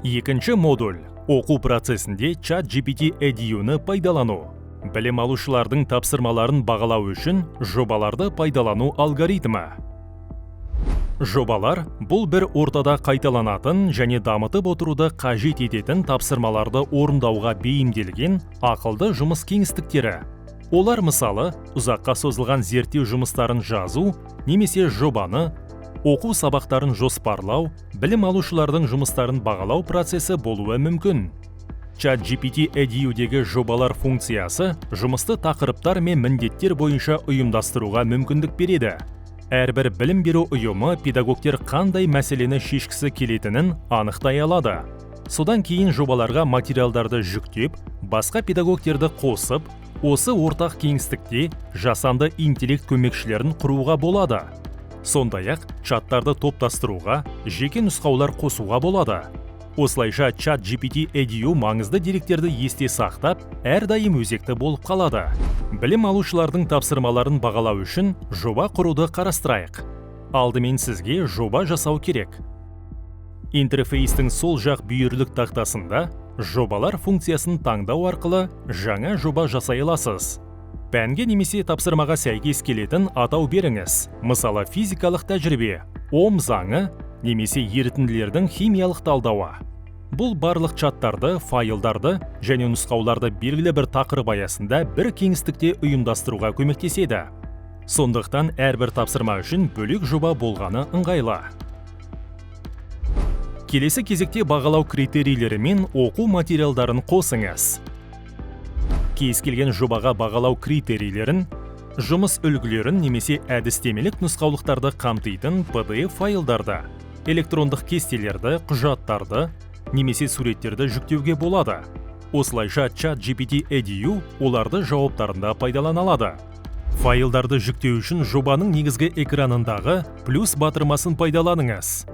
Екінші модуль – оқу процесінде ChatGPT EDU-ны пайдалану. Білім алушылардың тапсырмаларын бағалау үшін жобаларды пайдалану алгоритмі. Жобалар – бұл бір ортада қайталанатын және дамытып отыруды қажет ететін тапсырмаларды орындауға бейімделген ақылды жұмыс кеңістіктері. Олар мысалы, ұзаққа созылған зерттеу жұмыстарын жазу, немесе жобаны, оқу сабақтарын жоспарлау, білім алушылардың жұмыстарын бағалау процесі болуы мүмкін. ChatGPT EDU-дегі жобалар функциясы жұмысты тақырыптар мен міндеттер бойынша ұйымдастыруға мүмкіндік береді. Әрбір білім беру ұйымы педагогтер қандай мәселені шешкісі келетінін анықтай алады. Содан кейін жобаларға материалдарды жүктеп, басқа педагогтерді қосып, осы ортақ кеңістікте жасанды интеллект көмекшілерін құруға болады. Сондай-ақ, чаттарды топтастыруға, жеке нұсқаулар қосуға болады. Осылайша ChatGPT EDU маңызды деректерді есте сақтап, әрдайым өзекті болып қалады. Білім алушылардың тапсырмаларын бағалау үшін жоба құруды қарастырайық. Алдымен сізге жоба жасау керек. Интерфейстің сол жақ бүйірлік тақтасында жобалар функциясын таңдау арқылы жаңа жоба жасай аласыз. Пәнге немесе тапсырмаға сәйкес келетін атау беріңіз. Мысалы, физикалық тәжірибе, Ом заңы, немесе ерітінділердің химиялық талдауы. Бұл барлық чаттарды, файлдарды және нұсқауларды белгілі бір тақырып аясында бір кеңістікте ұйымдастыруға көмектеседі. Сондықтан әрбір тапсырма үшін бөлек жоба болғаны ыңғайлы. Келесі кезекте бағалау критерийлері мен оқу материалдарын қосыңыз. Кез келген жобаға бағалау критерийлерін, жұмыс үлгілерін немесе әдістемелік нұсқаулықтарды қамтитын PDF файлдарды, электрондық кестелерді, құжаттарды немесе суреттерді жүктеуге болады. Осылайша ChatGPT EDU оларды жауаптарында пайдалана алады. Файлдарды жүктеу үшін жобаның негізгі экранындағы плюс батырмасын пайдаланыңыз.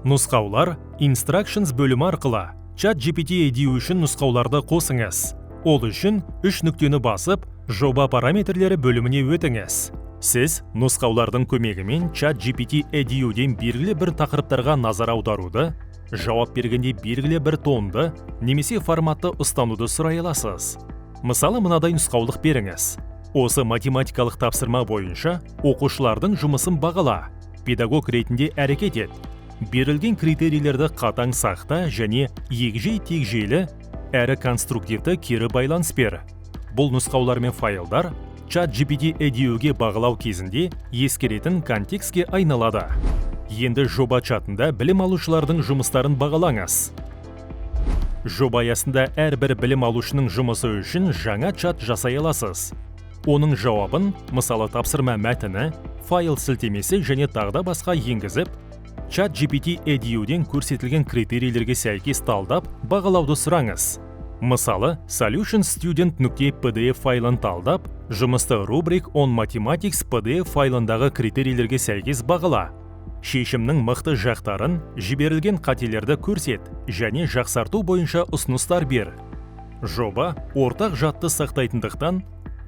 Нұсқаулар Instructions бөлімі арқылы ChatGPT EDU үшін нұсқауларды қосыңыз. Ол үшін 3 нүктені басып, жоба параметрлері бөліміне өтіңіз. Сіз нұсқаулардың көмегімен ChatGPT EDU-ден белгілі бір тақырыптарға назар аударуды, жауап бергенде белгілі бір тонды немесе форматты ұстануды сұрай аласыз. Мысалы, мынадай нұсқаулық беріңіз. Осы математикалық тапсырма бойынша оқушылардың жұмысын бағала, педагог ретінде әрекет ет. Берілген критерийлерді қатаң сақта және егжей-тегжейлі әрі конструктивті кері байланыс бер. Бұл нұсқаулар мен файлдар ChatGPT EDU-ге бағалау кезінде ескеретін контекстке айналады. Енді жоба чатында білім алушылардың жұмыстарын бағалаңыз. Жоба аясында әрбір білім алушының жұмысы үшін жаңа чат жасай аласыз. Оның жауабын, мысалы тапсырма мәтіні, файл сілтемесі және тағда басқа енгізіп, ChatGPT EDU-ден көрсетілген критерийлерге сәйкес талдап, бағалауды сұраңыз. Мысалы, solutionstudent.pdf файлын талдап, жұмысты Rubric on Mathematics PDF файлындағы критерийлерге сәйкес бағала. Шешімнің мықты жақтарын, жіберілген қателерді көрсет және жақсарту бойынша ұсыныстар бер. Жоба ортақ жадты сақтайтындықтан,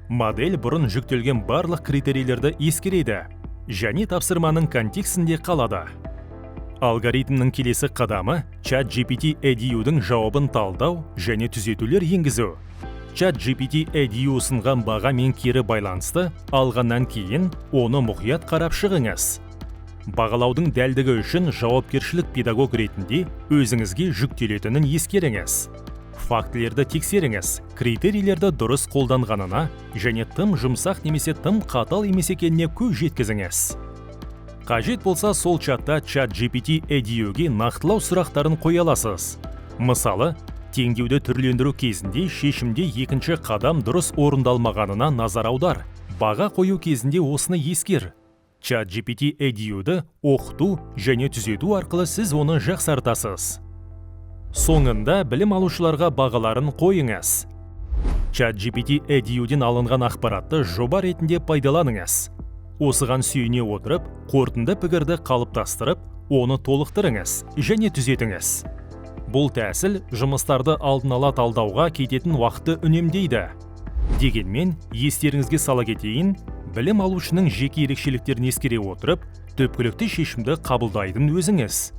модель бұрын жүктелген барлық критерийлерді ескереді және тапсырманың контекстінде қалады. Алгоритмнің келесі қадамы ChatGPT EDU-дің жауабын талдау және түзетулер енгізу. ChatGPT EDU ұсынған баға мен кері байланысты алғаннан кейін оны мұқият қарап шығыңыз. Бағалаудың дәлдігі үшін жауапкершілік педагог ретінде өзіңізге жүктелетінін ескеріңіз. Фактілерді тексеріңіз, критерийлерді дұрыс қолданғанына және тым жұмсақ немесе тым қатал емес екеніне көз жеткізіңіз. Қажет болса, сол чатта ChatGPT EDU-ге нақтылау сұрақтарын қоя аласыз. Мысалы, теңдеуді түрлендіру кезінде шешімде екінші қадам дұрыс орындалмағанына назар аудар. Баға қою кезінде осыны ескер. ChatGPT EDU-ді оқыту және түзету арқылы сіз оны жақсартасыз. Соңында білім алушыларға бағаларын қойыңыз. ChatGPT EDU-ден алынған ақпаратты жоба ретінде пайдаланыңыз. Осыған сүйене отырып, қорытынды пікірді қалыптастырып, оны толықтырыңыз және түзетіңіз. Бұл тәсіл жұмыстарды алдын ала талдауға кететін уақытты үнемдейді. Дегенмен, естеріңізге сала кетейін, білім алушының жеке ерекшеліктерін ескере отырып, түпкілікті шешімді қабылдайтын өзіңіз.